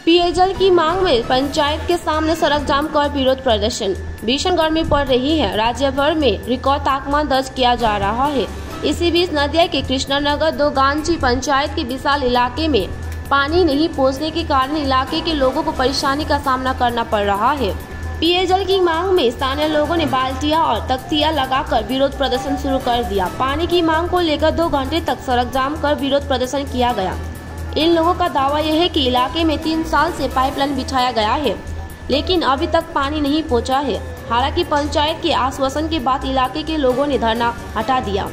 पेयजल की मांग में पंचायत के सामने सड़क जाम कर विरोध प्रदर्शन। भीषण गर्मी पड़ रही है। राज्य भर में रिकॉर्ड तापमान दर्ज किया जा रहा है। इसी बीच नदिया के कृष्णानगर दोगांची पंचायत के विशाल इलाके में पानी नहीं पहुंचने के कारण इलाके के लोगों को परेशानी का सामना करना पड़ रहा है। पेयजल की मांग में स्थानीय लोगों ने बाल्टियां और तख्तियां लगाकर विरोध प्रदर्शन शुरू कर दिया। पानी की मांग को लेकर 2 घंटे तक सड़क जाम कर विरोध प्रदर्शन किया गया। इन लोगों का दावा यह है कि इलाके में 3 साल से पाइपलाइन बिछाया गया है, लेकिन अभी तक पानी नहीं पहुंचा है। हालांकि पंचायत के आश्वासन के बाद इलाके के लोगों ने धरना हटा दिया।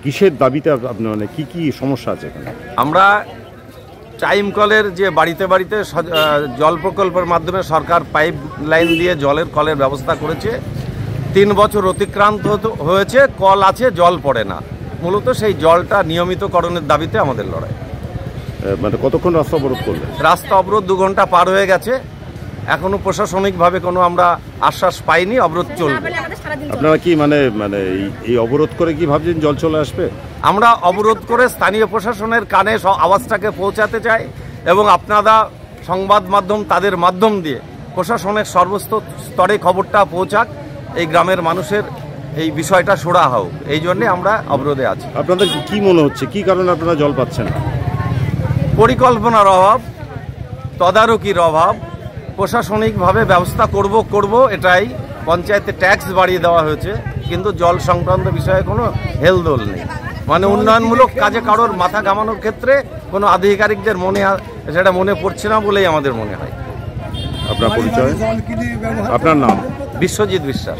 কিসের দাবিতে আপনাদের কি সমস্যা আছে এখানে? আমরা টাইম কলের যে বাড়িতে বাড়িতে জল প্রকল্পের মাধ্যমে সরকার পাইপ লাইন দিয়ে জলের কলের ব্যবস্থা করেছে। 3 বছর অতিক্রান্ত হয়েছে, কল আছে, জল পড়ে না। মূলত সেই জলটা নিয়মিতকরণের দাবিতে আমাদের লড়াই। মানে কতক্ষণ রাস্তা অবরোধ করলেন? রাস্তা অবরোধ 2 ঘন্টা পার হয়ে গেছে। এখনো প্রশাসনিকভাবে কোনো আমরা আশ্বাস পাইনি, অবরোধ চলবে। আপনারা কি মানে এই অবরোধ করে কি ভাবছেন জল চলে আসবে? আমরা অবরোধ করে স্থানীয় প্রশাসনের কানে আওয়াজটাকে পৌঁছাতে চাই এবং আপনারা সংবাদ মাধ্যম তাদের মাধ্যম দিয়ে প্রশাসনের সর্বস্তরে খবরটা পৌঁছাক, এই গ্রামের মানুষের এই বিষয়টা সুরা হোক। এই জন্যে আমরা অবরোধে আছি। আপনাদের কি মনে হচ্ছে কি কারণে আপনারা জল পাচ্ছেন না? পরিকল্পনার অভাব, তদারকির অভাব, প্রশাসনিকভাবে ব্যবস্থা করব এটাই। পঞ্চায়েতে ট্যাক্স বাড়িয়ে দেওয়া হয়েছে, কিন্তু জল সংক্রান্ত বিষয়ে কোনো হেলদোল নেই। মানে উন্নয়নমূলক কাজে কারোর মাথা ঘামানোর ক্ষেত্রে কোনো আধিকারিকদের সেটা মনে পড়ছে না বলেই আমাদের মনে হয়। আপনার পরিচয়? আপনার নাম? বিশ্বজিৎ বিশ্বাস।